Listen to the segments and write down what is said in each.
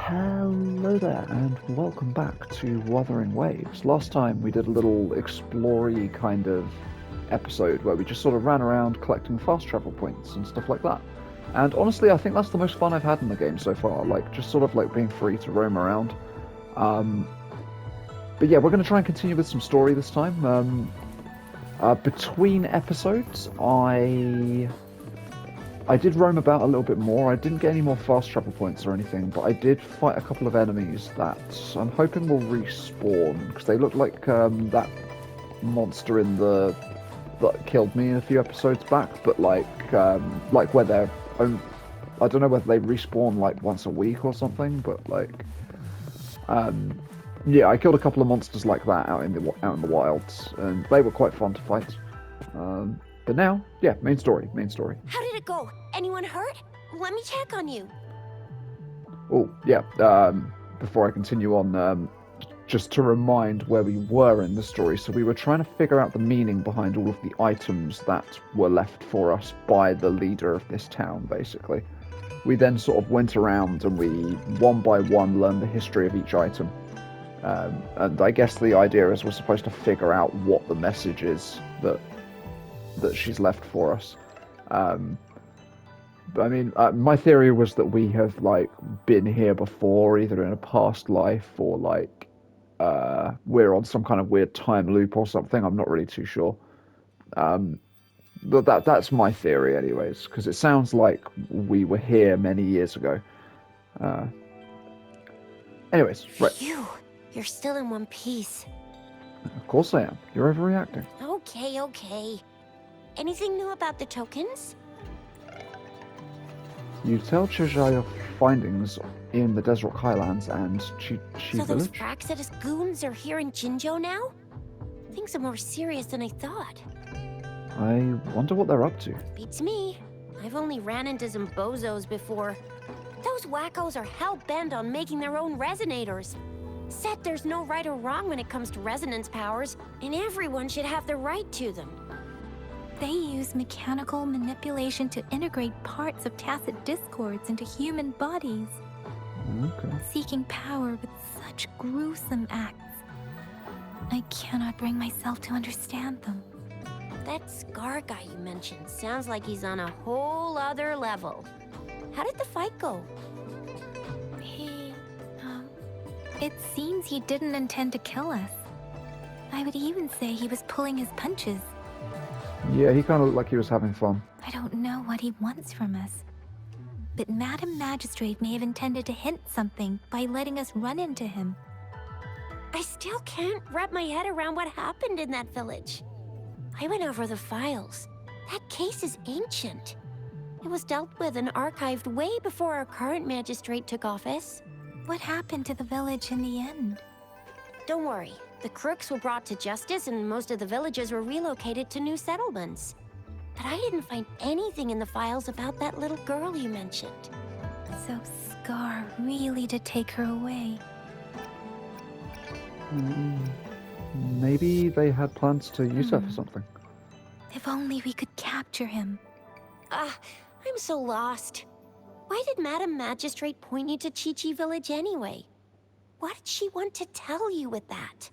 Hello there, and welcome back to Wuthering Waves. Last time we did a little explory kind of episode where we just sort of ran around collecting fast travel points and stuff like that. And honestly, I think that's the most fun I've had in the game so far, like just sort of like being free to roam around. Um, but yeah, we're going to try and continue with some story this time. Between episodes, I did roam about a little bit more. I didn't get any more fast travel points or anything, but I did fight a couple of enemies that I'm hoping will respawn because they look like that monster in the that killed me a few episodes back, but like where they're I don't know whether they respawn like once a week or something, but um, yeah, I killed a couple of monsters like that out in the wilds, and they were quite fun to fight. But now, yeah, main story. How did it go? Anyone hurt? Let me check on you. Oh, yeah. Before I continue on, just to remind where we were in the story. So we were trying to figure out the meaning behind all of the items that were left for us by the leader of this town, basically. We then sort of went around and we, one by one, learned the history of each item. And I guess the idea is we're supposed to figure out what the message is that she's left for us. But I mean, my theory was that we have like been here before, either in a past life or like we're on some kind of weird time loop or something. I'm not really too sure. But that's my theory, anyways, because it sounds like we were here many years ago. Uh, Anyways, right. Phew, you're still in one piece. Of course I am. You're overreacting. Okay. Anything new about the tokens? You tell Cheshire your findings in the Desert Highlands and Chi So those Village? Praxidus goons are here in Jinzhou now? Things are more serious than I thought. I wonder what they're up to. Beats me. I've only ran into some bozos before. Those wackos are hell-bent on making their own resonators. Said there's no right or wrong when it comes to resonance powers, and everyone should have the right to them. They use mechanical manipulation to integrate parts of tacit discords into human bodies, Okay. seeking power with such gruesome acts. I cannot bring myself to understand them. That Scar guy you mentioned sounds like he's on a whole other level. How did the fight go? It seems he didn't intend to kill us. I would even say he was pulling his punches. Yeah, he kind of looked like he was having fun. I don't know what he wants from us. But Madam Magistrate may have intended to hint something by letting us run into him. I still can't wrap my head around what happened in that village. I went over the files. That case is ancient. It was dealt with and archived way before our current magistrate took office. What happened to the village in the end? Don't worry. The crooks were brought to justice and most of the villagers were relocated to new settlements. But I didn't find anything in the files about that little girl you mentioned. So Scar really did take her away. Maybe they had plans to use her for something. If only we could capture him. I'm so lost. Why did Madam Magistrate point you to Chi Village anyway? What did she want to tell you with that?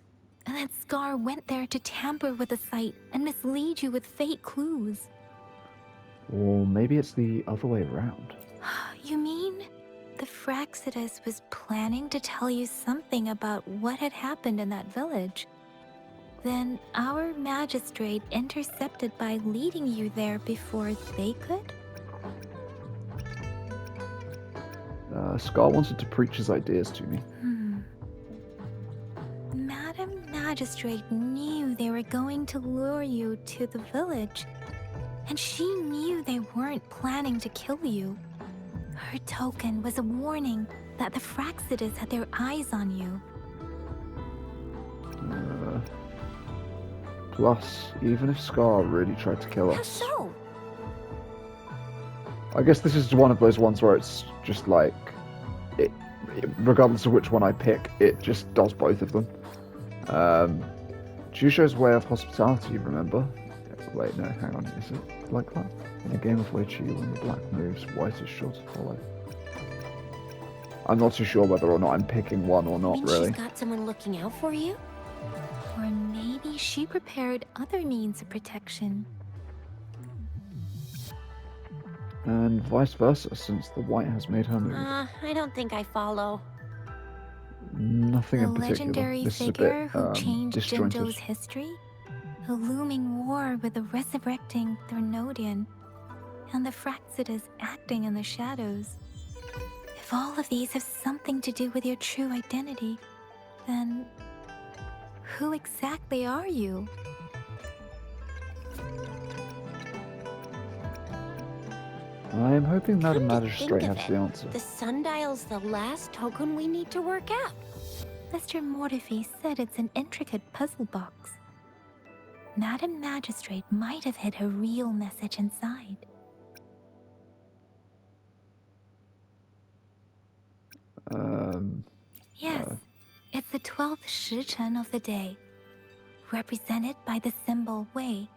And that Scar went there to tamper with the site and mislead you with fake clues. Or maybe it's the other way around. You mean the Fraxidus was planning to tell you something about what had happened in that village? Then our magistrate intercepted by leading you there before they could? Scar wanted to preach his ideas to me. Madam Magistrate knew they were going to lure you to the village, and she knew they weren't planning to kill you. Her token was a warning that the Fraxidus had their eyes on you. Plus, even if Scar really tried to kill How us, so? I guess this is one of those ones where it's just like, regardless of which one I pick, it just does both of them. Jusho's way of hospitality, remember? Wait, no, hang on, is it like that? In a game of Wei Chi, when the black moves, white is sure to follow. I'm not too sure whether or not I'm picking one or I not, mean, really. she's got someone looking out for you? Or maybe she prepared other means of protection. And vice versa, since the white has made her move. I don't think I follow. Nothing The in particular. legendary This is a figure bit who changed disjointed. Jinzhou's history? A looming war with the resurrecting Thernodian, and the Fraxidas acting in the shadows. If all of these have something to do with your true identity, then who exactly are you? I'm hoping Madam Come to think Magistrate of has it, the answer. the sundial's the last token we need to work out. Mr. Mortefi said it's an intricate puzzle box. Madam Magistrate might have hid her real message inside. Yes, it's the 12th Shichen of the day, represented by the symbol Wei.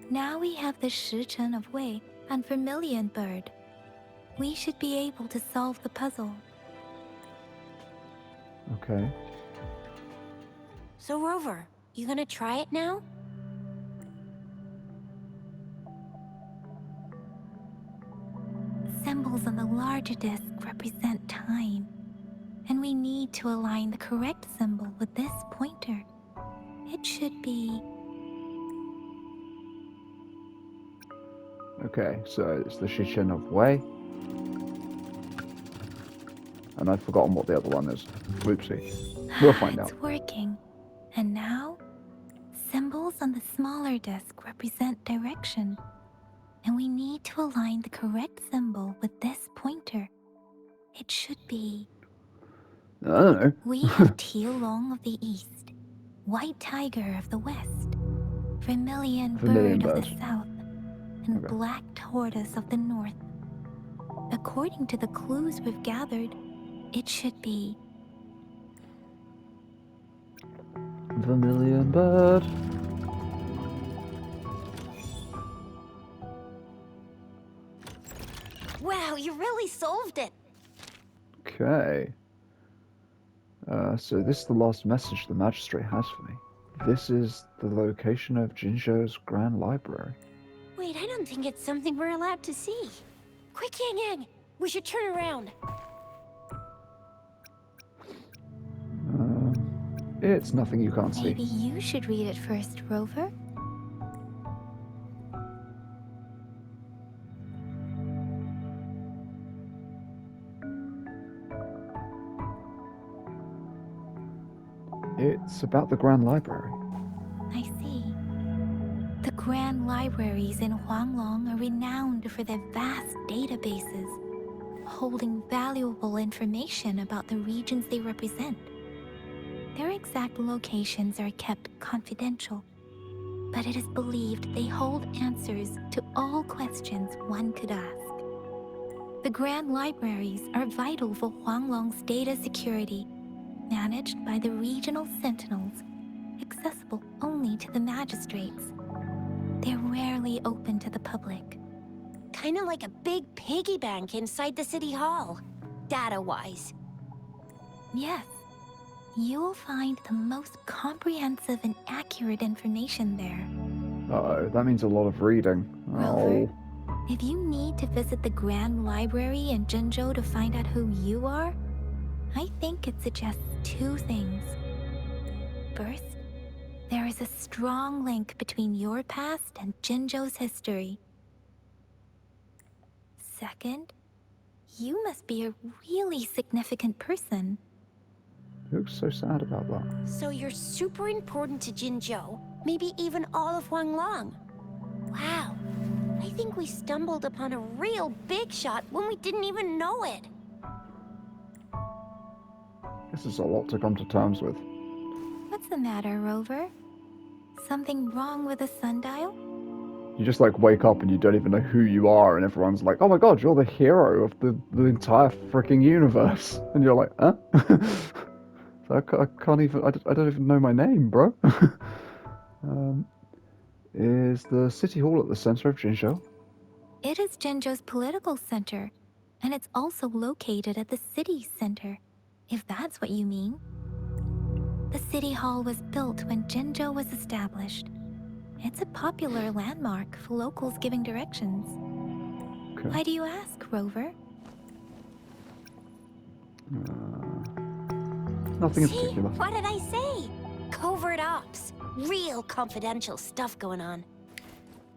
Now we have the Shichen of Wei and Vermilion Bird. We should be able to solve the puzzle. Okay. So, Rover, you gonna try it now? Symbols on the larger disc represent time, and we need to align the correct symbol with this pointer. It should be... Okay, so it's the Shichen of Wei. And I've forgotten what the other one is. Whoopsie. We'll find out. It's working. And now, symbols on the smaller disc represent direction, and we need to align the correct symbol with this pointer. It should be... I don't know. We have Tialong of the east, White Tiger of the west, Vermilion Bird of the south, and Okay. Black Tortoise of the north. According to the clues we've gathered, it should be... Vermilion Bird. Wow, you really solved it! Okay. So this is the last message the Magistrate has for me. This is the location of Jinzhou's Grand Library. Wait, I don't think it's something we're allowed to see. Quick, Yang Yang! We should turn around. It's nothing you can't Maybe see. you should read it first, Rover? It's about the Grand Library. I see. The grand libraries in Huanglong are renowned for their vast databases, holding valuable information about the regions they represent. Their exact locations are kept confidential, but it is believed they hold answers to all questions one could ask. The grand libraries are vital for Huanglong's data security, managed by the regional sentinels, accessible only to the magistrates. They're rarely open to the public. Kinda like a big piggy bank inside the city hall, data-wise. Yes, you will find the most comprehensive and accurate information there. Uh-oh, that means a lot of reading. Rover, Oh. if you need to visit the Grand Library in Jinzhou to find out who you are, I think it suggests two things. First, there is a strong link between your past and Jinzhou's history. Second, you must be a really significant person. Looks so sad about that. So you're super important to Jinzhou, maybe even all of Huanglong. Wow, I think we stumbled upon a real big shot when we didn't even know it. This is a lot to come to terms with. What's the matter, Rover? Something wrong with the sundial? You just like wake up and you don't even know who you are, and everyone's like, "Oh my god, you're the hero of the entire freaking universe," and you're like, "Huh?" So I can't even. I don't even know my name, bro. Is the city hall at the center of Jinzhou? It is Jinzhou's political center, And it's also located at the city center, if that's what you mean. The city hall was built when Jinzhou was established. It's a popular landmark for locals giving directions. Okay. Why do you ask, Rover? Nothing in See? particular. What did I say? Covert ops. Real confidential stuff going on.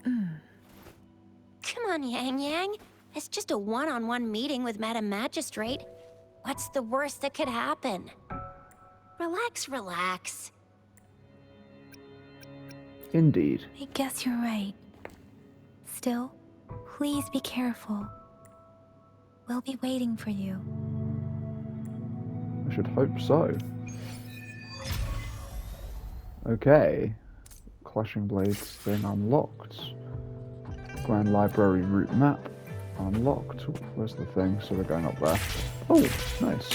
Come on, Yang Yang. It's just a one-on-one meeting with Madam Magistrate. What's the worst that could happen? Relax, relax. Indeed. I guess you're right. Still, please be careful. We'll be waiting for you. I should hope so. Okay. Clashing Blades thing unlocked. Grand Library route map unlocked. Ooh, where's the thing? So we're going up there. Oh, nice.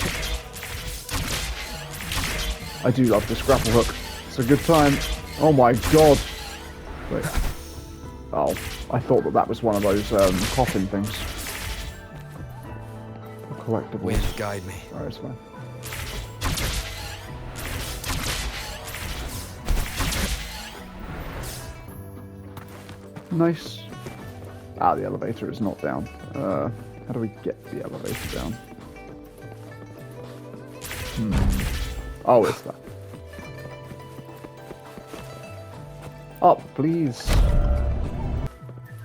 I do love this grapple hook. It's a good time. Oh my god. Wait. Oh, I thought that was one of those coffin things. Collectibles. Way to guide me. Alright, it's fine. Nice. Ah, the elevator is not down. How do we get the elevator down? Oh, it's that. Up, please.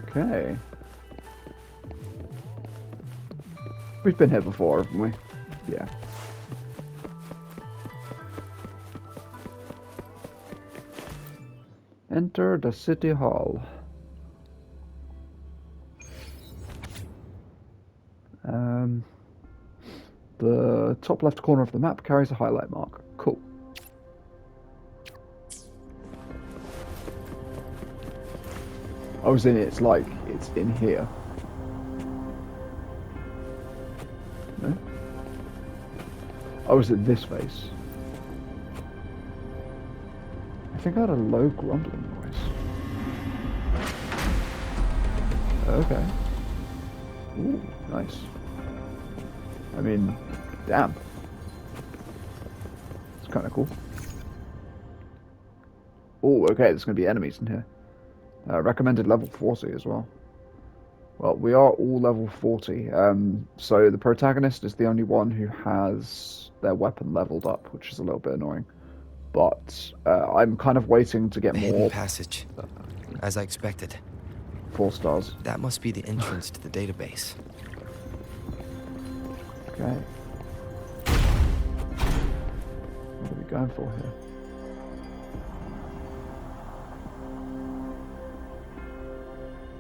Okay. We've been here before, haven't we? Yeah. Enter the city hall. The top left corner of the map carries a highlight mark. Cool. I was in it, it's like, it's in here. No? I was at this face. I think I had a low grumbling noise. Okay. Ooh, nice. I mean, damn. It's kind of cool. Oh, okay, there's going to be enemies in here. Recommended level 40 as well. Well, we are all level 40. So the protagonist is the only one who has their weapon leveled up, which is a little bit annoying. But I'm kind of waiting to get A more... hidden passage, as I expected. 4 stars. That must be the entrance to the database. Okay. What are we going for here?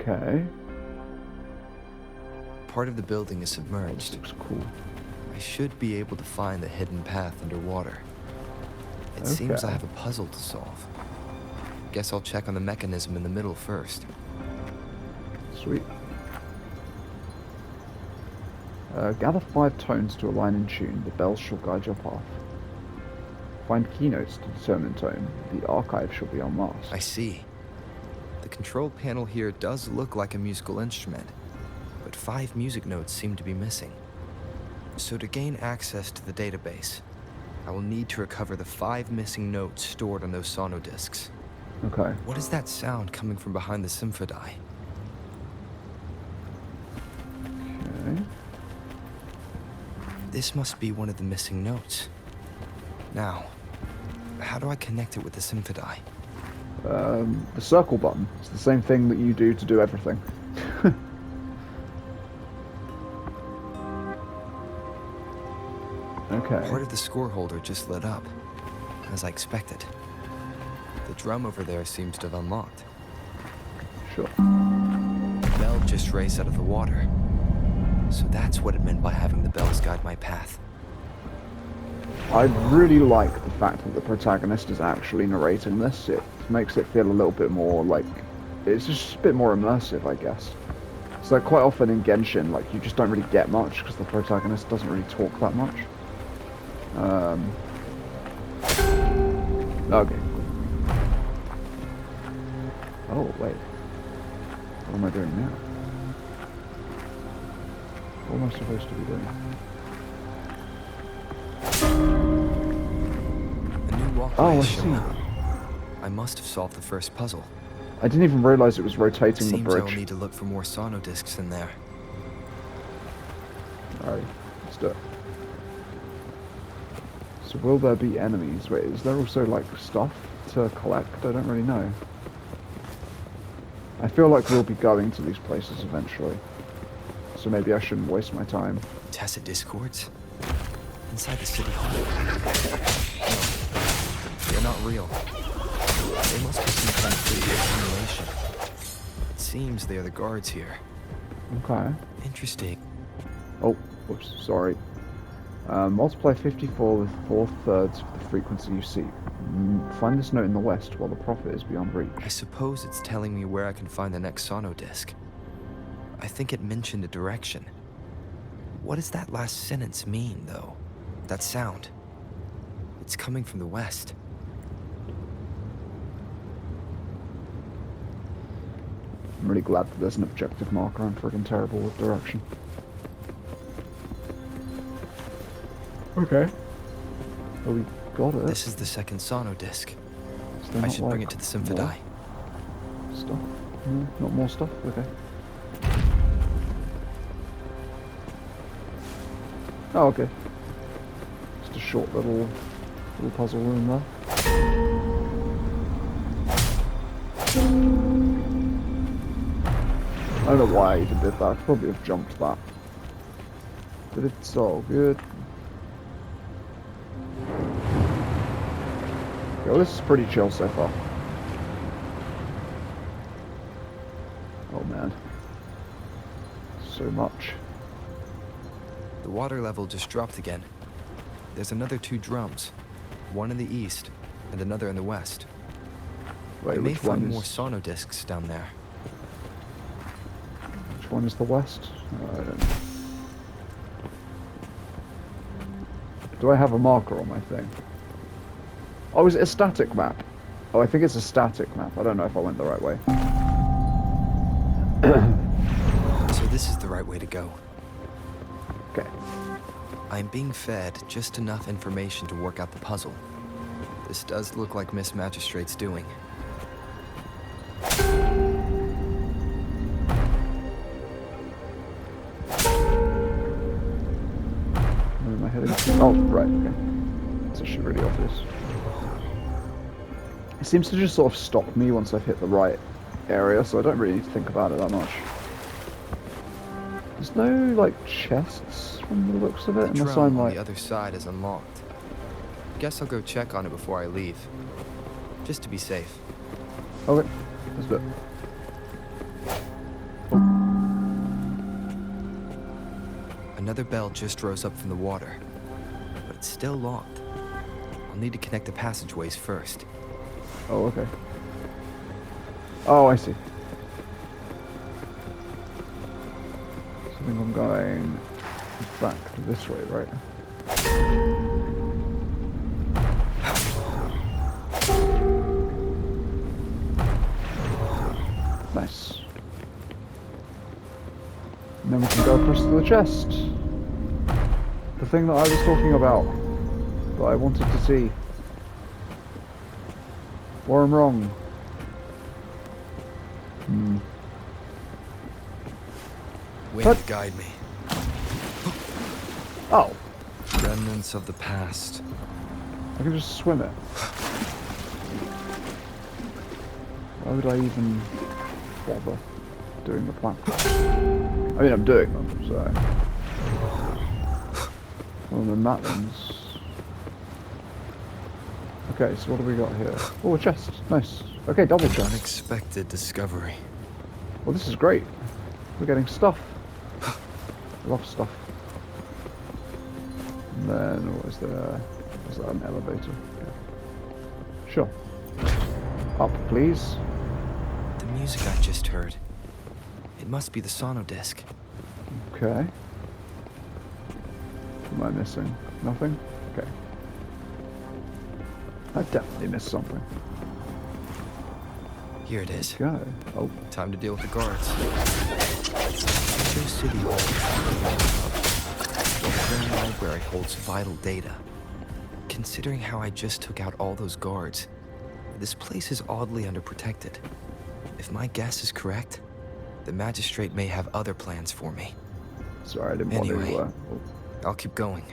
Okay. Part of the building is This submerged. looks cool. I should be able to find the hidden path underwater. It seems I Okay. have a puzzle to solve. Guess I'll check on the mechanism in the middle first. Sweet. Gather 5 tones to align in tune. The bells shall guide your path. Find keynotes to determine tone. The archive shall be unmasked. I see. The control panel here does look like a musical instrument, but 5 music notes seem to be missing. So to gain access to the database, I will need to recover the 5 missing notes stored on those sonodiscs. Okay. What is that sound coming from behind the symphony? Okay. This must be one of the missing notes. Now, how do I connect it with the symphony? The circle button. It's the same thing that you do to do everything. Okay. Part of the score holder just lit up, as I expected. The drum over there seems to have unlocked. Sure. The bell just raised out of the water. So that's what it meant by having the bells guide my path. I really like the fact that the protagonist is actually narrating this. It makes it feel a little bit more like... It's just a bit more immersive, I guess. So quite often in Genshin, like, you just don't really get much because the protagonist doesn't really talk that much. Okay. Oh, wait. What am I doing now? What am I supposed to be doing? A new walkway Oh, I is see. shown up. I must have solved the first puzzle. I didn't even realize it was rotating the Seems I will bridge. need to look for more sono discs in there. Alright, let's do it. So will there be enemies? Wait, is there also like stuff to collect? I don't really know. I feel like we'll be going to these places eventually. So maybe I shouldn't waste my time. Tacit discords? Inside the city hall? No, they're not real. They must be some kind of visual simulation. It seems they are the guards here. Okay. Interesting. Oh, whoops, sorry. Multiply 54 with 4/3 of the frequency you seek. Find this note in the west while the prophet is beyond reach. I suppose it's telling me where I can find the next sono disc. I think it mentioned a direction. What does that last sentence mean, though? That sound. It's coming from the west. I'm really glad that there's an objective marker. I'm friggin' terrible with direction. Okay. Well, we got it. This is the second sono disc. Is there I not, should bring like, it to the Symphodi. more stuff? No, not more stuff? Okay. Oh, okay. Just a short little puzzle room there. I don't know why I even did that. I could probably have jumped that. But it's all good. Yeah, well, this is pretty chill so far. Oh man. So much. The water level just dropped again. There's another 2 drums. One in the east, and another in the west. Wait, I may which find one more is... sono discs down there. Which one is the west? I don't know. Do I have a marker on my thing? Oh, is it a static map? Oh, I think it's a static map. I don't know if I went the right way. So this is the right way to go. Okay. I'm being fed just enough information to work out the puzzle. This does look like Miss Magistrate's doing. Where am I heading? Oh, right, okay. It's actually really obvious. It seems to just sort of stop me once I've hit the right area, so I don't really need to think about it that much. There's no, like, chests from the looks of it, The unless drum I'm on like... the other side is unlocked. Guess I'll go check on it before I leave. Just to be safe. Okay, let's do it. Another bell just rose up from the water, but it's still locked. I'll need to connect the passageways first. Oh, okay. Oh, I see. So I think I'm going back this way, right? Nice. And then we can go across to the chest. The thing that I was talking about. That I wanted to see. Or I'm wrong. Wind, What? guide me. Oh, Remnants of the past. I can just swim it. Why would I even bother doing the platform? I mean, I'm doing them, so... Well, then that one's... Okay, so what do we got here? Oh, a chest. Nice. Okay, double chest. Unexpected discovery. Well, this is great. We're getting stuff. I love stuff. And then, what is there? Is that an elevator? Yeah. Sure. Up, please. The music I just heard. It must be the sono disc. Okay. What am I missing? Nothing? Okay. I definitely missed something. Here it is. Go. Oh, Time to deal with the guards. Metro City Hall is the grand library holds vital data. Considering how I just took out all those guards, this place is oddly underprotected. If my guess is correct, the magistrate may have other plans for me. sorry, I didn't Anyway, want to. I'll keep going.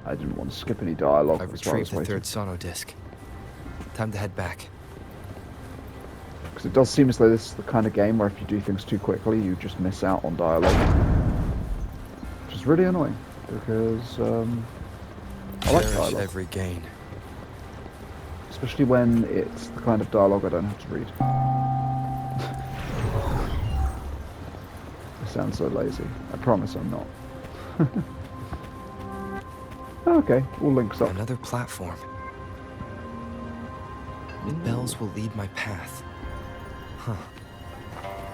I didn't want to skip any dialogue. I've That's why I retrieved was the waiting. third sono disc. Time to head back. Because it does seem as though this is the kind of game where if you do things too quickly, you just miss out on dialogue. Which is really annoying, because I like Cherish dialogue. every gain. Especially when it's the kind of dialogue I don't have to read. I sound so lazy. I promise I'm not. Okay, all links up. Another platform. The bells will lead my path. Huh.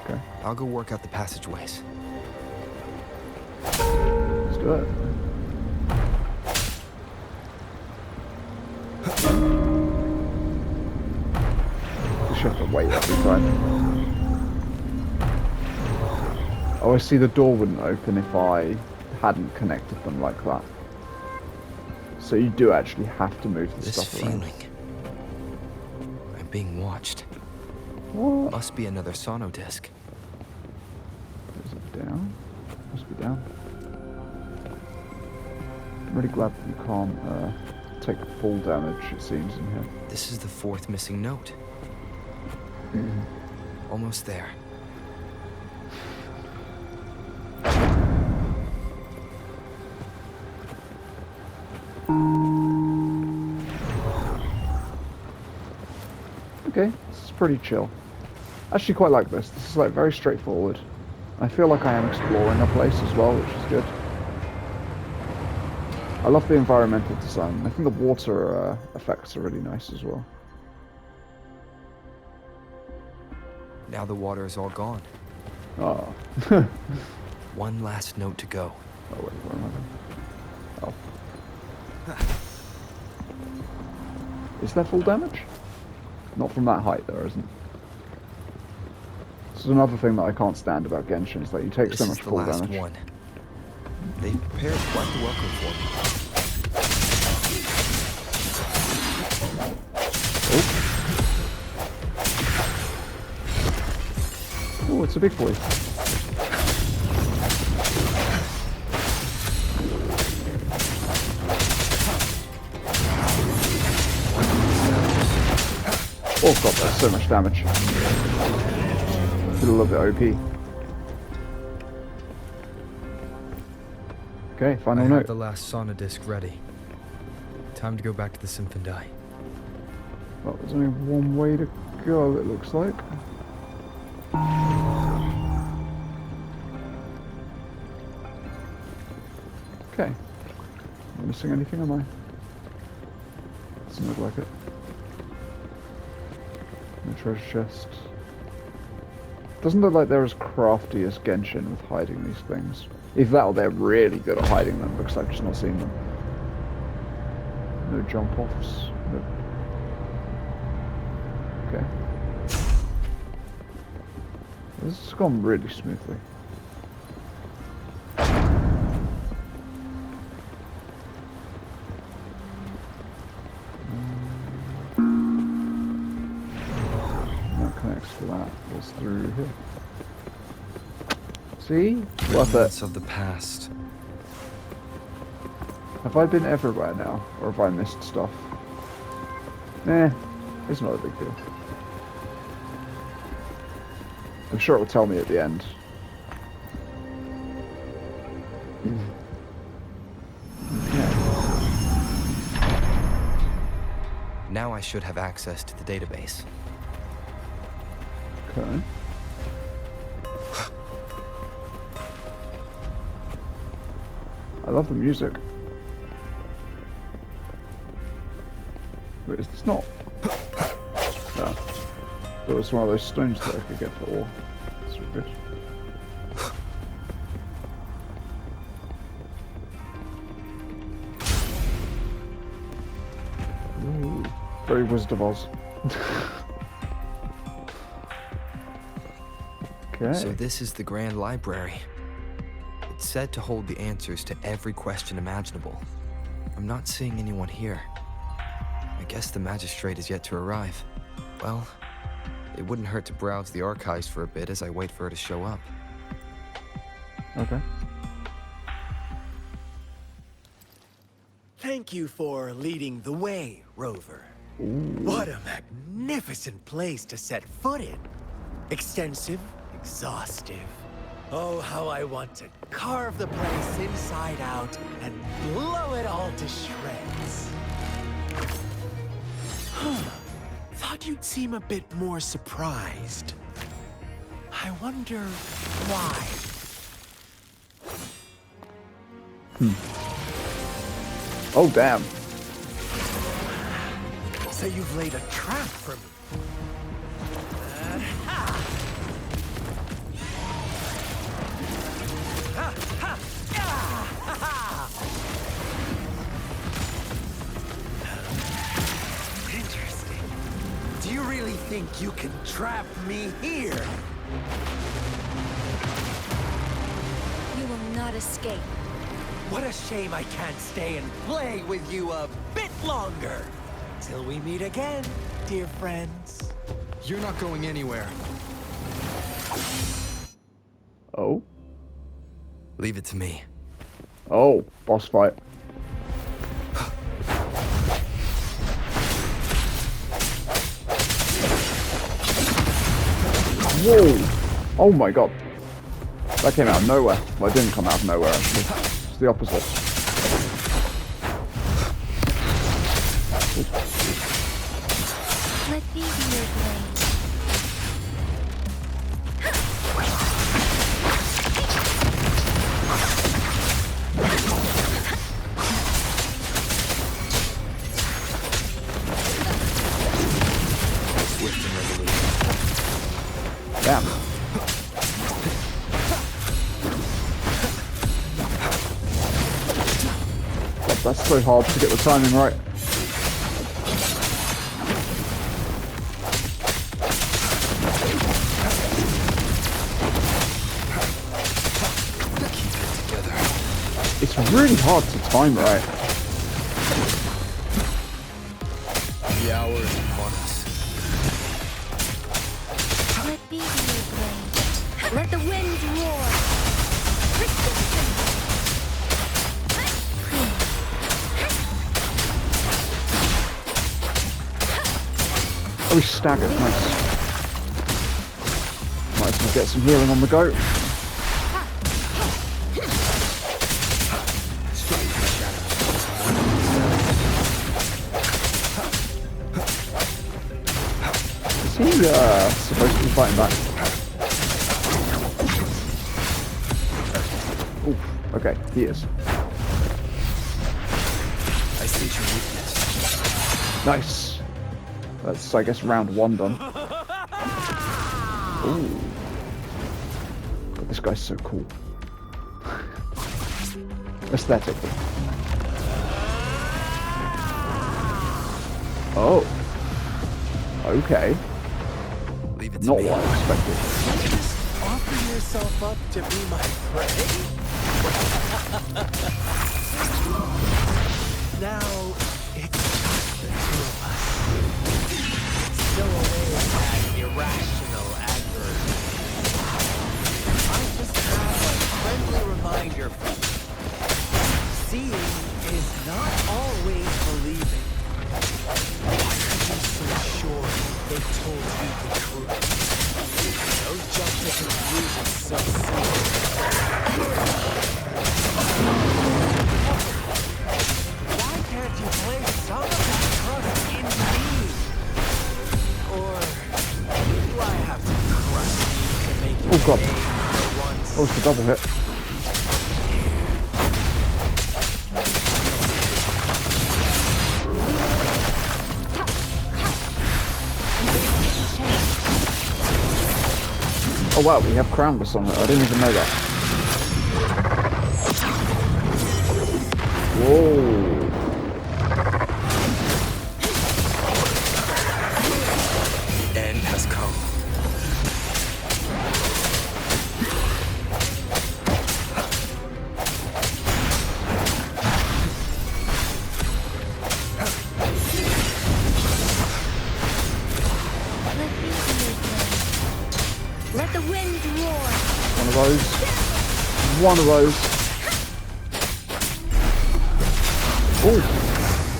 Okay, I'll go work out the passageways. let's do it. Just have to wait every time. Oh, I see, the door wouldn't open if I hadn't connected them like that. So you do actually have to move the This stuff around. feeling. I'm being watched. What? Must be another sono disc. Is it down? Must be down. I'm really glad that you can't take full damage, it seems, in here. This is the fourth missing note. Almost there. Okay, this is pretty chill. I actually quite like this. This is like very straightforward. I feel like I am exploring a place as well, which is good. I love the environmental design. I think the water effects are really nice as well. Now the water is all gone. Oh. One last note to go. Oh, wait, where am I going? Oh. Is there full damage? Not from that height, there isn't. This is another thing that I can't stand about Genshin, is that you take This so is much the full last damage. one. They've prepared quite the welcome for me. Oh, it's a big boy. Oh god, that's so much damage. Feel a little bit OP. Okay, I final have note. the last sono disc ready. Time to go back to the Symphony. Well, there's only one way to go, it looks like. Okay. Am I missing anything, am I? Doesn't look like it. No treasure chest. Doesn't look like they're as crafty as Genshin with hiding these things. Either that or they're really good at hiding them because I've just not seen them. No jump offs. Nope. Okay. This has gone really smoothly. That connects to that. Goes through here. See? Worth Remnants it. of the past. Have I been everywhere now? Or have I missed stuff? Eh, it's not a big deal. I'm sure it will tell me at the end. Okay. Now I should have access to the database. Okay. I love the music. Wait, it's not. No. There was one of those stones that I could get for ore. That's really good. Ooh, very Wizard of Oz. Okay. So this is the Grand Library. It's said to hold the answers to every question imaginable. I'm not seeing anyone here. I guess the magistrate is yet to arrive. Well, it wouldn't hurt to browse the archives for a bit as I wait for her to show up. Okay. Thank you for leading the way, Rover. Ooh. What a magnificent place to set foot in. Extensive, exhaustive. Oh, how I want to carve the place inside out and blow it all to shreds. Thought you'd seem a bit more surprised. I wonder why. Oh, damn. So you've laid a trap for me. Interesting. Do you really think you can trap me here? You will not escape. What a shame I can't stay and play with you a bit longer. Till we meet again, dear friends. You're not going anywhere. Oh. Leave it to me. Oh, boss fight. Whoa! Oh my god. That came out of nowhere. Well, it didn't come out of nowhere, actually. It's the opposite. Let me be your blade. Swift and resolute. Damn. God, that's so hard to get the timing right. It's really hard to time right. The hour is upon us. Let me be your blade. Let the winds roar. Oh, he's staggered. Nice. Might as well get some healing on the go. Is he supposed to be fighting back? Oof. Okay, he is. I see your weakness. Nice. That's, I guess, round one done. Ooh. God, this guy's so cool. Aesthetically. Oh. Okay. Leave it to Not me. what I expected. Just offer yourself up to be my prey? Now, it's just the two of us. Still away that irrational adversity. I just have a friendly reminder for you. Seeing is not always believing. Why are you so sure they told you the truth? Don't jump to conclusions so soon. Why can't you place some of your trust in me? Or do I have to crush you to make you Oh, God. pay for once? Oh, it's the double hit. Oh wow, we have Crownless on it. I didn't even know that. Whoa. The end has come. those. One of those. Oh,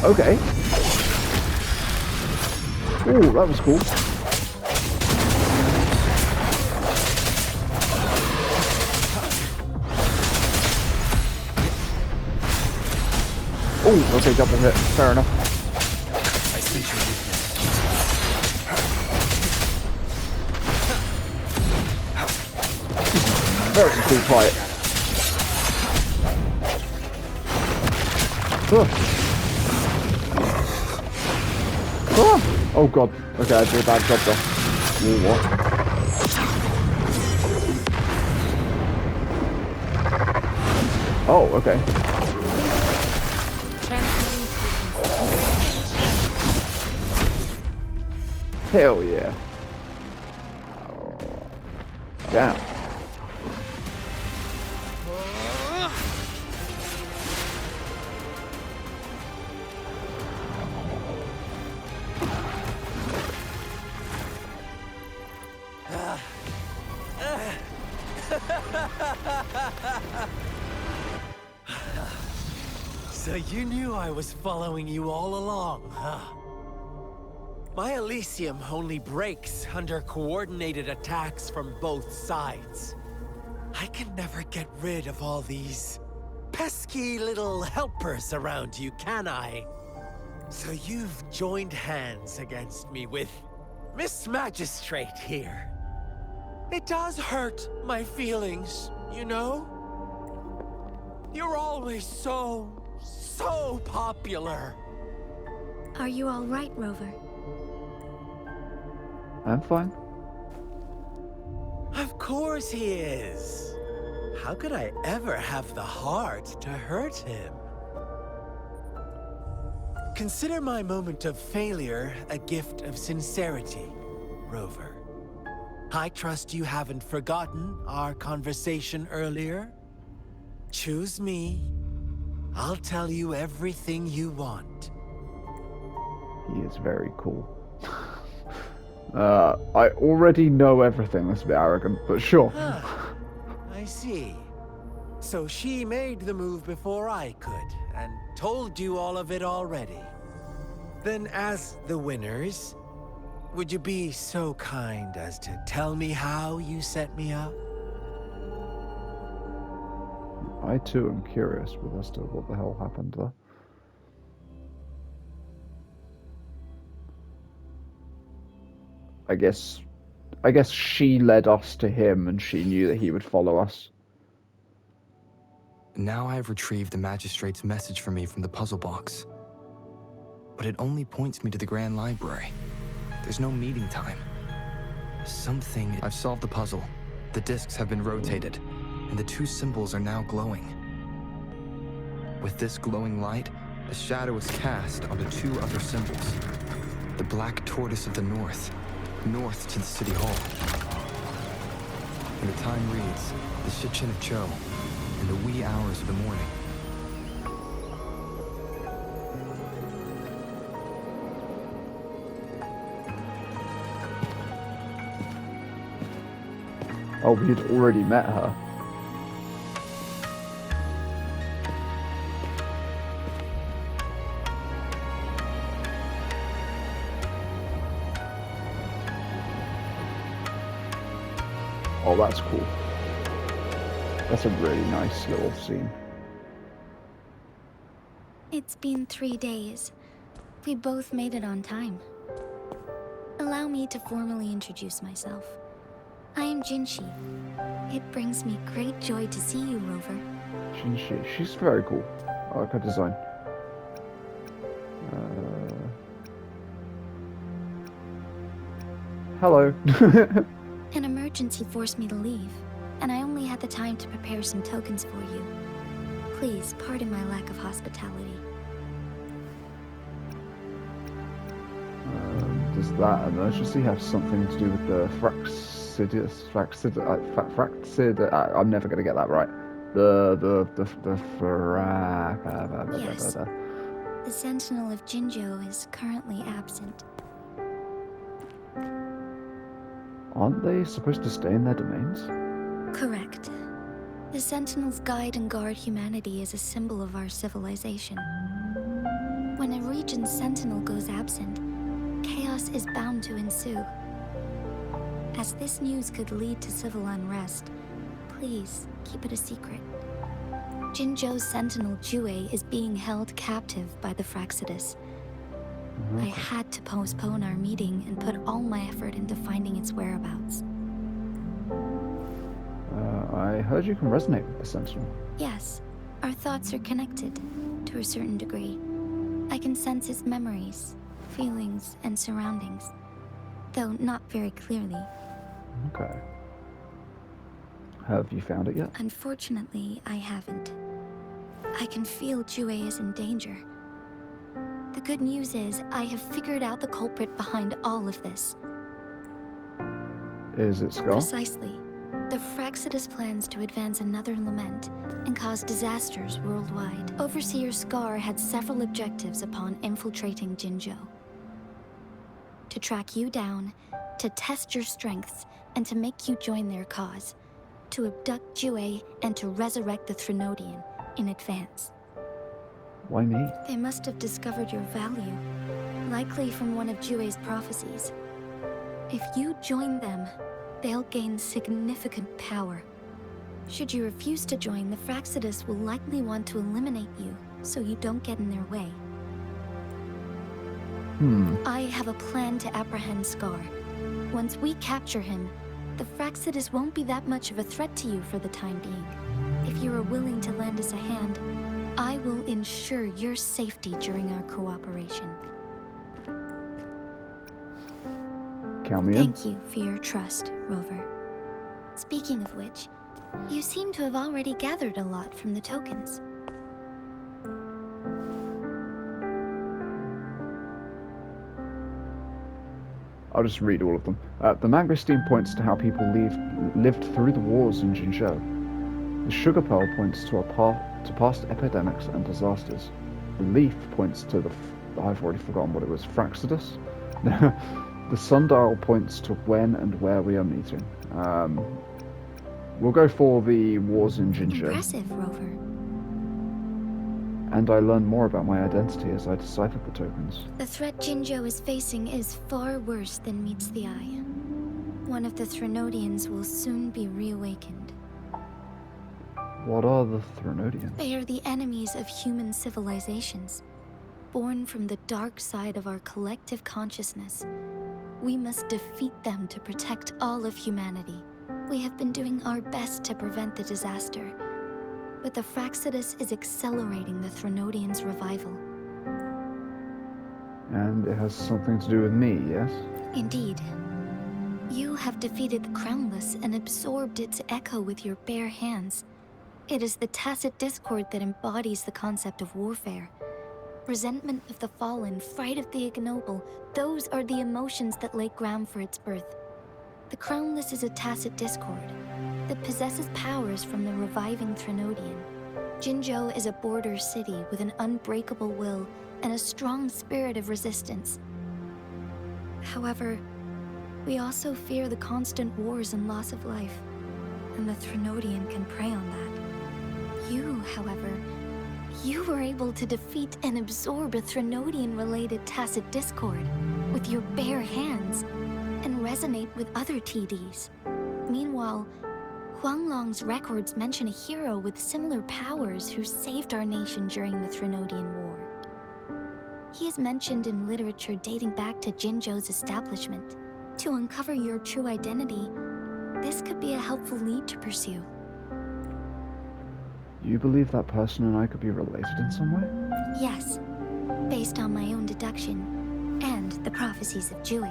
okay. Oh, that was cool. Oh, okay, double hit. Fair enough. I sense your weakness. Very cool fight. Oh god. Okay, I did a bad job there. Oh, what? Oh, okay. Hell yeah. Damn. So you knew I was following you all along, huh? My Elysium only breaks under coordinated attacks from both sides. I can never get rid of all these pesky little helpers around you, can I? So you've joined hands against me with Miss Magistrate here. It does hurt my feelings, you know? You're always so popular. Are you all right, Rover? I'm fine. Of course he is. How could I ever have the heart to hurt him? Consider my moment of failure a gift of sincerity, Rover. I trust you haven't forgotten our conversation earlier. Choose me. I'll tell you everything you want. He is very cool. I already know everything. That's a bit arrogant, but sure. I see. So she made the move before I could, and told you all of it already. Then as the winners, would you be so kind as to tell me how you set me up? I too am curious as to what the hell happened there. I guess she led us to him and she knew that he would follow us. Now I have retrieved the Magistrate's message for me from the puzzle box. But it only points me to the Grand Library. There's no meeting time. I've solved the puzzle. The discs have been rotated, and the two symbols are now glowing. With this glowing light, a shadow is cast onto two other symbols. The Black Tortoise of the North to the City Hall. And the time reads, the Shichin of Cho, in the wee hours of the morning. Oh, we'd already met her. Oh, that's cool. That's a really nice little scene. It's been 3 days. We both made it on time. Allow me to formally introduce myself. I am Jinshi. It brings me great joy to see you, Rover. She's very cool. I like her design. Hello. An emergency forced me to leave, and I only had the time to prepare some tokens for you. Please pardon my lack of hospitality. Does that emergency have something to do with the I'm never going to get that right. Yes. The Sentinel of Jinjo is currently absent. Aren't they supposed to stay in their domains? Correct. The Sentinels guide and guard humanity as a symbol of our civilization. When a region's sentinel goes absent, chaos is bound to ensue. As this news could lead to civil unrest, please keep it a secret. Jinzhou's sentinel Jue is being held captive by the Fraxidus. I had to postpone our meeting and put all my effort into finding its whereabouts. I heard you can resonate with the Sentinel. Yes, our thoughts are connected, to a certain degree. I can sense its memories, feelings, and surroundings, though not very clearly. Okay. Have you found it yet? Unfortunately, I haven't. I can feel Jue is in danger. The good news is, I have figured out the culprit behind all of this. Is it Skull? Precisely. The Fraxidus plans to advance another lament and cause disasters worldwide. Overseer Scar had several objectives upon infiltrating Jinzhou. To track you down, to test your strengths, and to make you join their cause. To abduct Jue and to resurrect the Threnodian in advance. Why me? They must have discovered your value, likely from one of Jue's prophecies. If you join them, they'll gain significant power. Should you refuse to join, the Fraxidus will likely want to eliminate you, so you don't get in their way. I have a plan to apprehend Scar. Once we capture him, the Fraxidus won't be that much of a threat to you for the time being. If you are willing to lend us a hand, I will ensure your safety during our cooperation. Count me in. Thank you for your trust, Rover. Speaking of which, you seem to have already gathered a lot from the tokens. I'll just read all of them. The mangosteen points to how people lived through the wars in Jinzhou. The sugar pearl points to past epidemics and disasters. The leaf points to I've already forgotten what it was. Fraxidus. The sundial points to when and where we are meeting. We'll go for the wars in Jinzhou. Impressive, Rover. And I learned more about my identity as I deciphered the tokens. The threat Jinzhou is facing is far worse than meets the eye. One of the Threnodians will soon be reawakened. What are the Threnodians? They are the enemies of human civilizations, born from the dark side of our collective consciousness. We must defeat them to protect all of humanity. We have been doing our best to prevent the disaster, but the Fraxidus is accelerating the Threnodians' revival. And it has something to do with me, yes? Indeed. You have defeated the Crownless and absorbed its echo with your bare hands. It is the tacit discord that embodies the concept of warfare. Resentment of the fallen, fright of the ignoble, those are the emotions that lay ground for its birth. The Crownless is a tacit discord that possesses powers from the reviving Threnodian. Jinzhou is a border city with an unbreakable will and a strong spirit of resistance. However, we also fear the constant wars and loss of life, and the Threnodian can prey on that. You, however, you were able to defeat and absorb a Threnodian-related tacit discord with your bare hands and resonate with other TDs. Meanwhile, Huanglong's records mention a hero with similar powers who saved our nation during the Threnodian War. He is mentioned in literature dating back to Jinzhou's establishment. To uncover your true identity, this could be a helpful lead to pursue. You believe that person and I could be related in some way? Yes, based on my own deduction and the prophecies of Jue.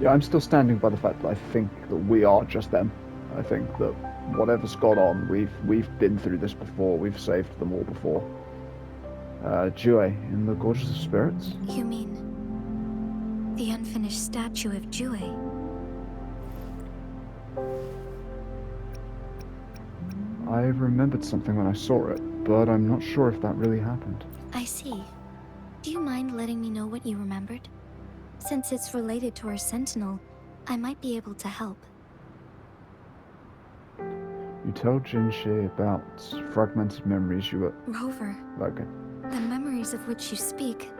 Yeah, I'm still standing by the fact that I think that we are just them. I think that whatever's gone on, we've been through this before. We've saved them all before. Jue in the Gorges of Spirits? You mean the unfinished statue of Jue? I remembered something when I saw it, but I'm not sure if that really happened. I see. Do you mind letting me know what you remembered? Since it's related to our Sentinel, I might be able to help. You tell Jinshi about fragmented memories you were... Rover, Okay. the memories of which you speak,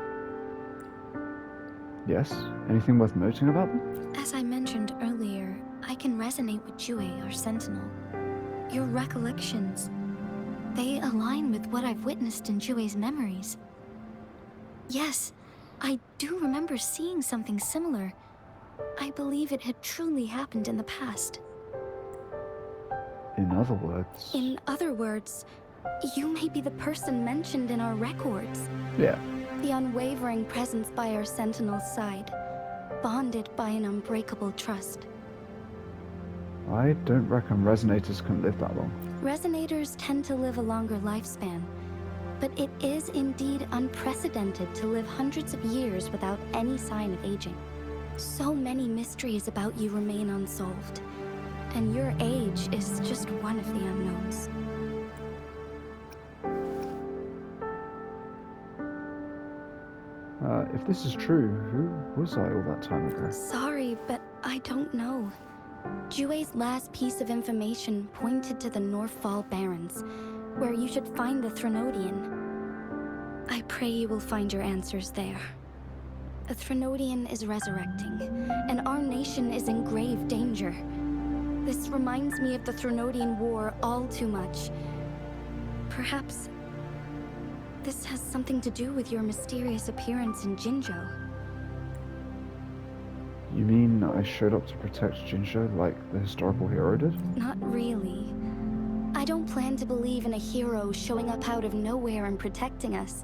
Yes? Anything worth noting about them? as I mentioned earlier, I can resonate with Jue, our sentinel. Your recollections, they align with what I've witnessed in Jue's memories. Yes, I do remember seeing something similar. I believe it had truly happened in the past. In other words... In other words, you may be the person mentioned in our records. Yeah. The unwavering presence by our sentinel's side, bonded by an unbreakable trust. I don't reckon resonators can live that long. Resonators tend to live a longer lifespan, but it is indeed unprecedented to live hundreds of years without any sign of aging. So many mysteries about you remain unsolved, and your age is just one of the unknowns. If this is true, who was I all that time ago? Sorry, but I don't know. Jue's last piece of information pointed to the Northfall Barrens, where you should find the Threnodian. I pray you will find your answers there. The Threnodian is resurrecting, and our nation is in grave danger. This reminds me of the Threnodian War all too much. Perhaps this has something to do with your mysterious appearance in Jinzhou. You mean I showed up to protect Jinzhou like the historical hero did? Not really. I don't plan to believe in a hero showing up out of nowhere and protecting us.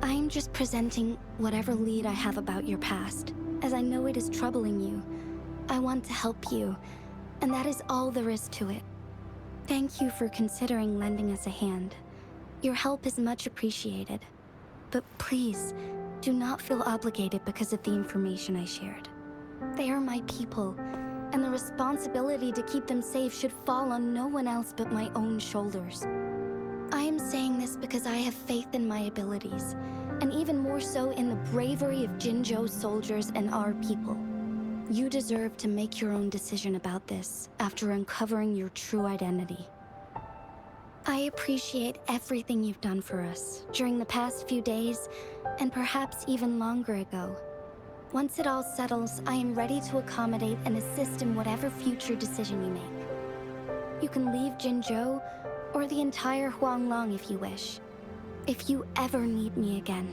I'm just presenting whatever lead I have about your past, as I know it is troubling you. I want to help you, and that is all there is to it. Thank you for considering lending us a hand. Your help is much appreciated. But please, do not feel obligated because of the information I shared. They are my people, and the responsibility to keep them safe should fall on no one else but my own shoulders. I am saying this because I have faith in my abilities, and even more so in the bravery of Jinzhou soldiers and our people. You deserve to make your own decision about this after uncovering your true identity. I appreciate everything you've done for us during the past few days, and perhaps even longer ago. Once it all settles, I am ready to accommodate and assist in whatever future decision you make. You can leave Jinzhou, or the entire Huanglong if you wish. If you ever need me again,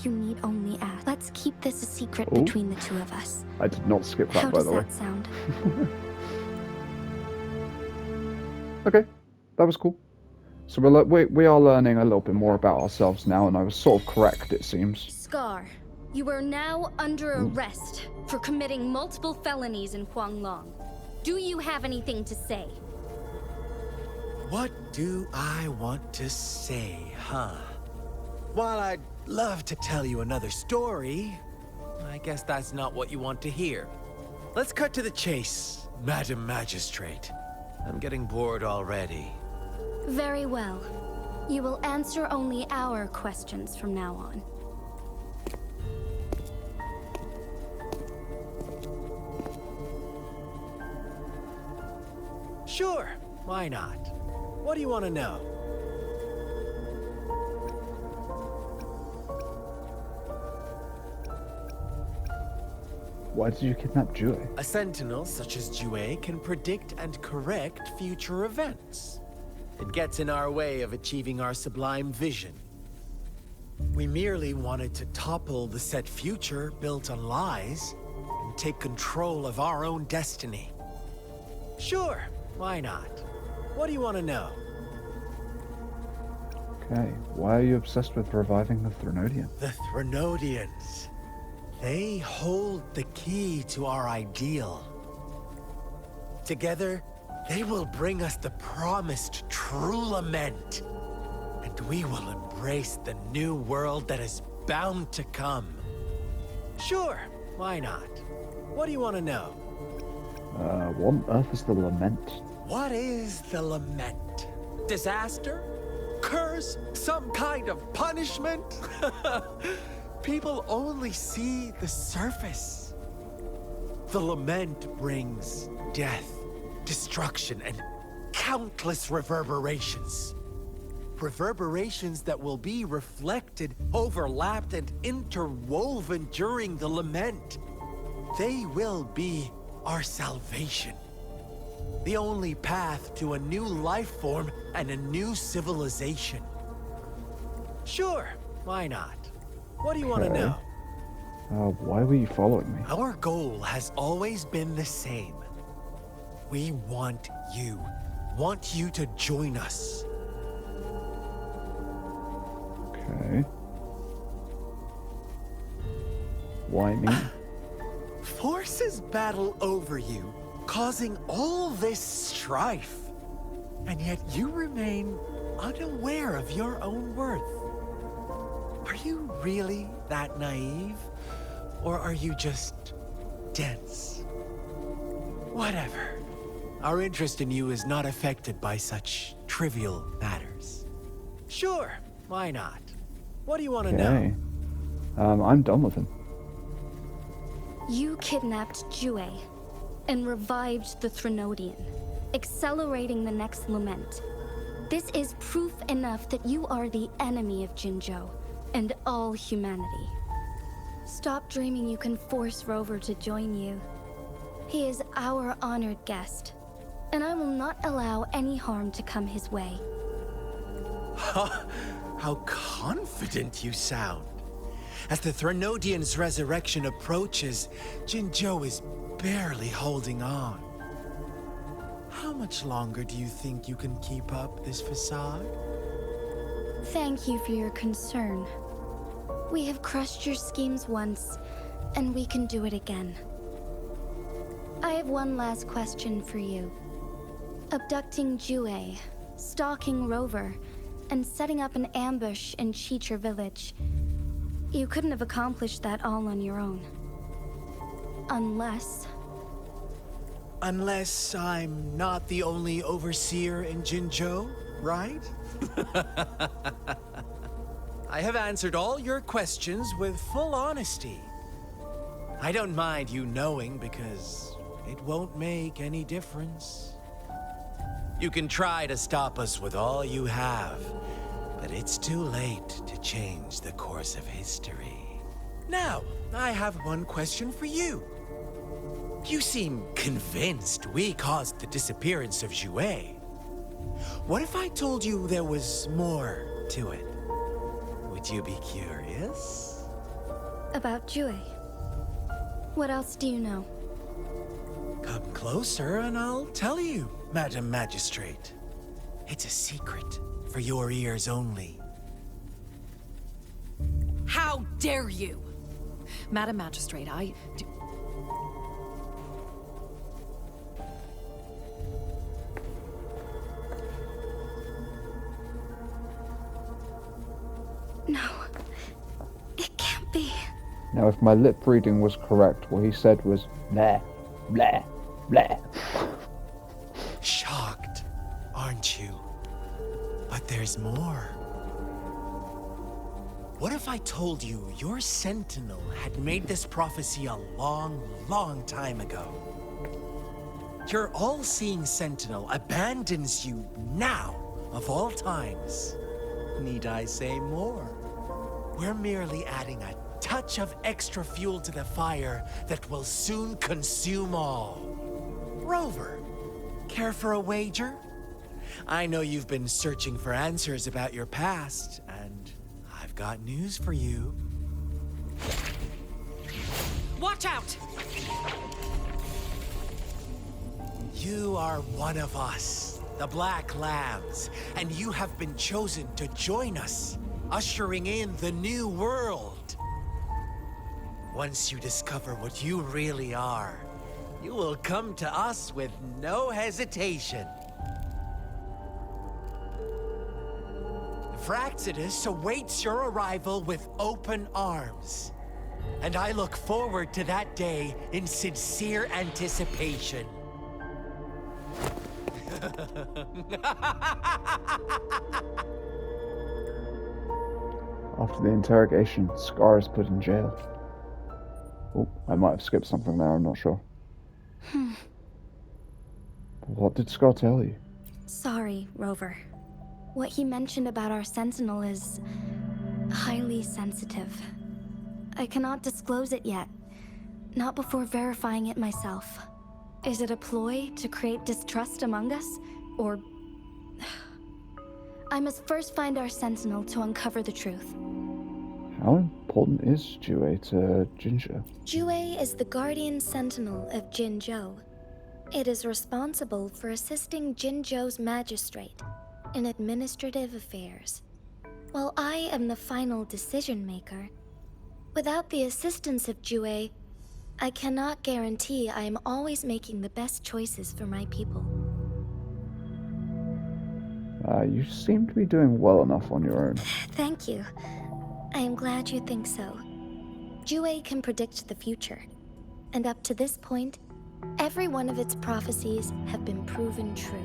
you need only ask. Let's keep this a secret Ooh. between the two of us. I did not skip that, How by does the way. that sound? Okay, that was cool. So we are learning a little bit more about ourselves now, and I was sort of correct, it seems. Scar, you are now under arrest for committing multiple felonies in Huanglong. Do you have anything to say? What do I want to say, huh? While I'd love to tell you another story, I guess that's not what you want to hear. Let's cut to the chase, Madam Magistrate. I'm getting bored already. Very well. You will answer only our questions from now on. Sure, why not? What do you want to know? Why did you kidnap Jue? A sentinel such as Jue can predict and correct future events. It gets in our way of achieving our sublime vision. We merely wanted to topple the set future built on lies and take control of our own destiny. Sure, why not? What do you want to know? Okay, why are you obsessed with reviving the Threnodian? The Threnodians. They hold the key to our ideal. Together, they will bring us the promised true lament. And we will embrace the new world that is bound to come. Sure, why not? What do you want to know? What on earth is the lament? What is the lament? Disaster? Curse? Some kind of punishment? People only see the surface. The lament brings death, destruction, and countless reverberations. Reverberations that will be reflected, overlapped, and interwoven during the lament. They will be our salvation. The only path to a new life form and a new civilization. Sure, why not? What do you want to Okay. know? Why were you following me? Our goal has always been the same. We want you to join us. Okay. Why me? Forces battle over you, causing all this strife. And yet you remain unaware of your own worth. Are you really that naive? Or are you just dense? Whatever. Our interest in you is not affected by such trivial matters. Sure, why not? What do you want to know? Okay. I'm done with him. You kidnapped Jue and revived the Threnodian, accelerating the next lament. This is proof enough that you are the enemy of Jinzhou and all humanity. Stop dreaming you can force Rover to join you. He is our honored guest, and I will not allow any harm to come his way. How confident you sound. As the Threnodian's resurrection approaches, Jinzhou is barely holding on. How much longer do you think you can keep up this facade? Thank you for your concern. We have crushed your schemes once, and we can do it again. I have one last question for you. Abducting Jue, stalking Rover, and setting up an ambush in Cheecher village. You couldn't have accomplished that all on your own. Unless I'm not the only overseer in Jinzhou, right? I have answered all your questions with full honesty. I don't mind you knowing because it won't make any difference. You can try to stop us with all you have, but it's too late to change the course of history. Now, I have one question for you. You seem convinced we caused the disappearance of Jue. What if I told you there was more to it? Would you be curious? about Jue. What else do you know? Come closer and I'll tell you, Madam Magistrate. It's a secret for your ears only. How dare you! Madam Magistrate, I do... No. It can't be. Now, if my lip reading was correct, what he said was blah, blah, blah. Shocked, aren't you? But there's more. What if I told you your sentinel had made this prophecy a long, long time ago? Your all-seeing sentinel abandons you now, of all times. Need I say more? We're merely adding a touch of extra fuel to the fire that will soon consume all. Rover, care for a wager? I know you've been searching for answers about your past, and I've got news for you. Watch out! You are one of us, the Black Lambs, and you have been chosen to join us, ushering in the new world. Once you discover what you really are, you will come to us with no hesitation. Fraxidus awaits your arrival with open arms. And I look forward to that day in sincere anticipation. After the interrogation, Scar is put in jail. Oh, I might have skipped something there, I'm not sure. What did Scar tell you? Sorry, Rover. What he mentioned about our sentinel is highly sensitive. I cannot disclose it yet, not before verifying it myself. Is it a ploy to create distrust among us, or... I must first find our sentinel to uncover the truth. How important is Jue to Ginger? Jue is the guardian sentinel of Jinzhou. It is responsible for assisting Jinzhou's magistrate in administrative affairs. While I am the final decision maker, without the assistance of Jue, I cannot guarantee I am always making the best choices for my people. You seem to be doing well enough on your own. Thank you. I am glad you think so. Jue can predict the future, and up to this point, every one of its prophecies have been proven true.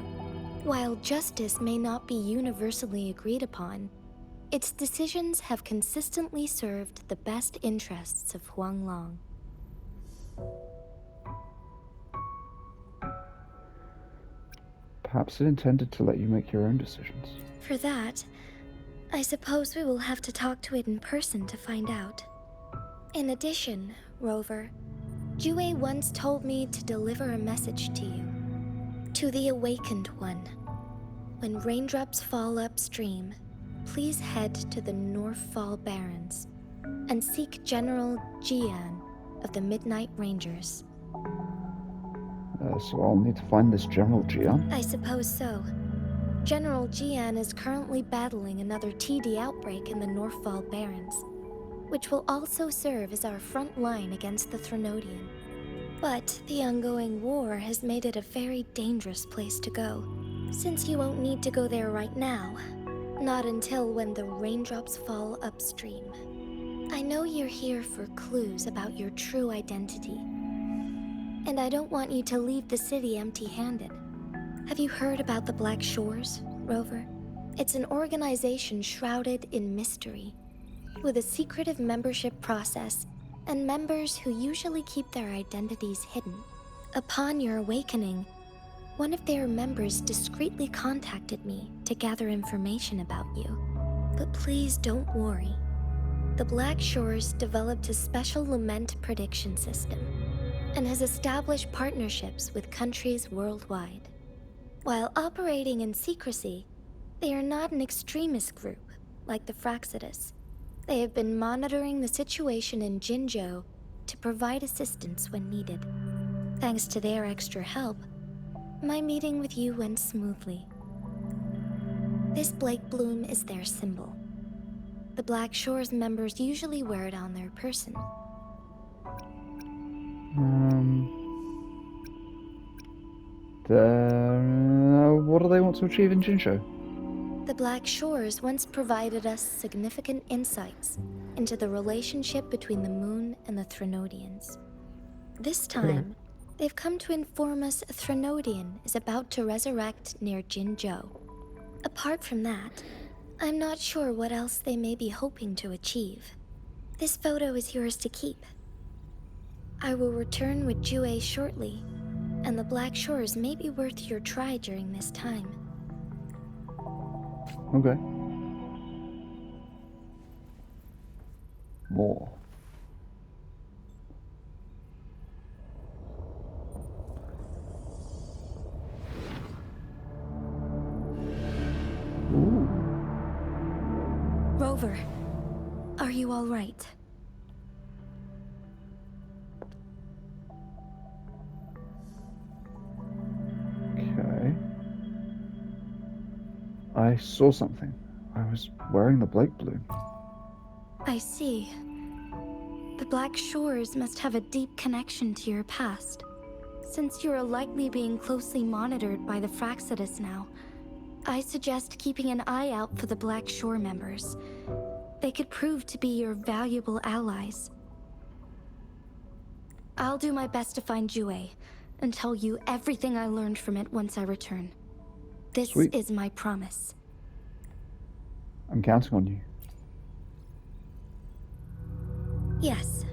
While justice may not be universally agreed upon, its decisions have consistently served the best interests of Huanglong. Perhaps it intended to let you make your own decisions. For that, I suppose we will have to talk to it in person to find out. In addition, Rover, Jue once told me to deliver a message to you. To the Awakened One. When raindrops fall upstream, please head to the Northfall Barrens and seek General Jian of the Midnight Rangers. So I'll need to find this General Jian. I suppose so. General Jian is currently battling another TD outbreak in the Northfall Barrens, which will also serve as our front line against the Threnodian. But the ongoing war has made it a very dangerous place to go. Since you won't need to go there right now, not until when the raindrops fall upstream. I know you're here for clues about your true identity. And I don't want you to leave the city empty-handed. Have you heard about the Black Shores, Rover? It's an organization shrouded in mystery, with a secretive membership process and members who usually keep their identities hidden. Upon your awakening, one of their members discreetly contacted me to gather information about you. But please don't worry. The Black Shores developed a special lament prediction system and has established partnerships with countries worldwide. While operating in secrecy, they are not an extremist group like the Fraxidus. They have been monitoring the situation in Jinzhou to provide assistance when needed. Thanks to their extra help, my meeting with you went smoothly. This Blake Bloom is their symbol. The Black Shores members usually wear it on their person. What do they want to achieve in Jinsho? The Black Shores once provided us significant insights into the relationship between the moon and the Threnodians. This time, they've come to inform us a Threnodian is about to resurrect near Jinzhou. Apart from that, I'm not sure what else they may be hoping to achieve. This photo is yours to keep. I will return with Jue shortly, and the Black Shores may be worth your try during this time. Okay. More. Ooh. Rover, are you all right? Okay. I saw something. I was wearing the Blake Bloom. I see. The Black Shores must have a deep connection to your past. Since you are likely being closely monitored by the Fraxidus now, I suggest keeping an eye out for the Black Shore members. They could prove to be your valuable allies. I'll do my best to find Jue and tell you everything I learned from it once I return. This Sweet. is my promise. I'm counting on you. Yes.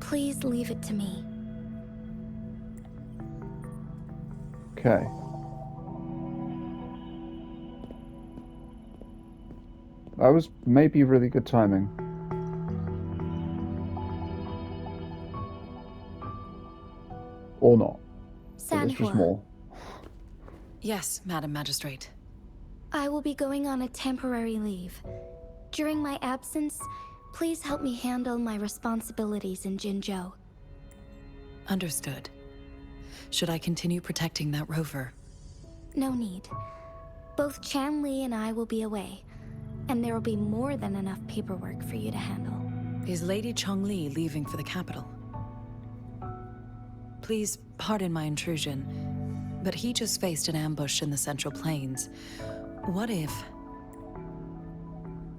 Please leave it to me. Okay. That was maybe really good timing. Or not. It was just Sanhua, more. Yes, Madam Magistrate. I will be going on a temporary leave. During my absence, please help me handle my responsibilities in Jinzhou. Understood. Should I continue protecting that rover? No need. Both Chanli and I will be away, and there will be more than enough paperwork for you to handle. Is Lady Chongli leaving for the capital? Please pardon my intrusion, but he just faced an ambush in the Central Plains. What if...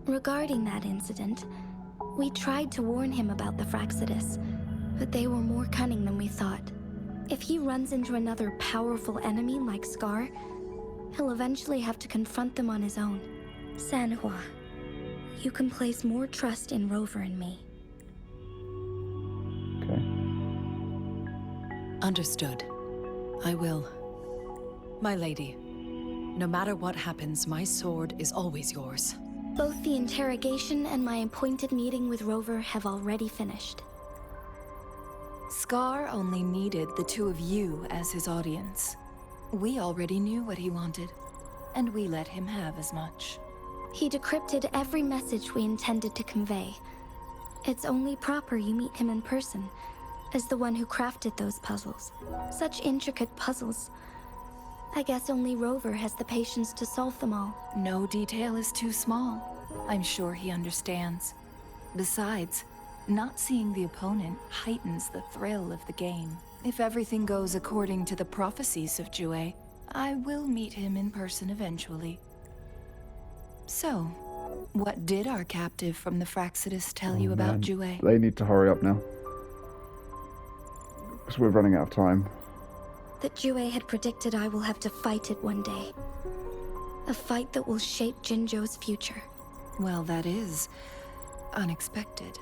Regarding that incident, we tried to warn him about the Fraxidus, but they were more cunning than we thought. If he runs into another powerful enemy like Scar, he'll eventually have to confront them on his own. Sanhua, you can place more trust in Rover and me. Okay. Understood. I will. My lady, no matter what happens, my sword is always yours. Both the interrogation and my appointed meeting with Rover have already finished. Scar only needed the two of you as his audience. We already knew what he wanted, and we let him have as much. He decrypted every message we intended to convey. It's only proper you meet him in person, as the one who crafted those puzzles. Such intricate puzzles. I guess only Rover has the patience to solve them all. No detail is too small. I'm sure he understands. Besides, not seeing the opponent heightens the thrill of the game. If everything goes according to the prophecies of Jue, I will meet him in person eventually. So, what did our captive from the Fraxidus tell you about Man, Jue? they need to hurry up now. Because we're running out of time. That Jue had predicted I will have to fight it one day. A fight that will shape Jinzhou's future. Well, that is unexpected.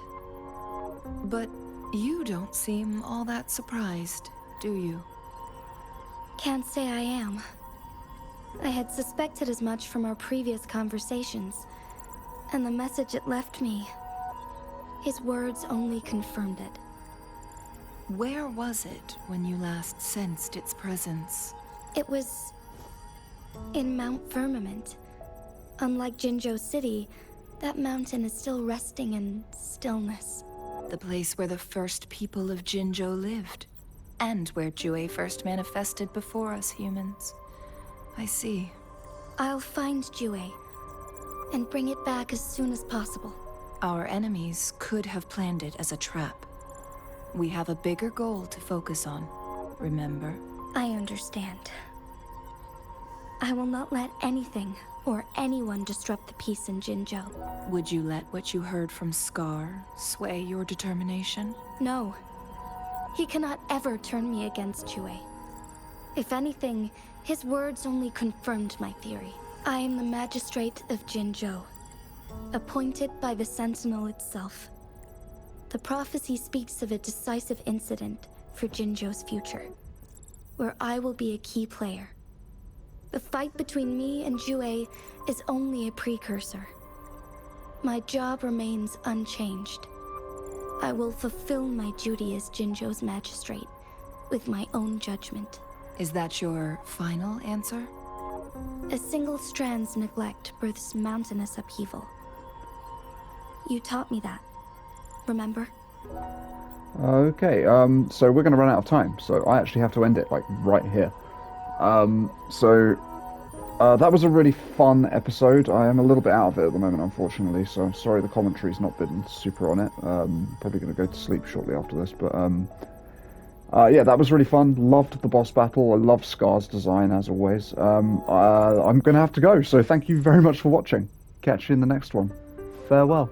But you don't seem all that surprised, do you? Can't say I am. I had suspected as much from our previous conversations, and the message it left me, his words only confirmed it. Where was it when you last sensed its presence? It was in Mount Firmament. Unlike Jinzhou City, that mountain is still resting in stillness. The place where the first people of Jinzhou lived, and where Jue first manifested before us humans. I see. I'll find Jue, and bring it back as soon as possible. Our enemies could have planned it as a trap. We have a bigger goal to focus on, remember? I understand. I will not let anything or anyone disrupt the peace in Jinzhou. Would you let what you heard from Scar sway your determination? No. He cannot ever turn me against Jue. If anything, his words only confirmed my theory. I am the magistrate of Jinzhou, appointed by the Sentinel itself. The prophecy speaks of a decisive incident for Jinzhou's future, where I will be a key player. The fight between me and Jue is only a precursor. My job remains unchanged. I will fulfill my duty as Jinzhou's magistrate with my own judgment. Is that your final answer? A single strand's neglect births mountainous upheaval. You taught me that, remember? Okay, so we're going to run out of time, so I actually have to end it, like, right here. That was a really fun episode. I am a little bit out of it at the moment, unfortunately, so I'm sorry the commentary's not been super on it. Probably going to go to sleep shortly after this, but yeah, that was really fun. Loved the boss battle. I love Scar's design, as always. I'm going to have to go, so thank you very much for watching. Catch you in the next one. Farewell.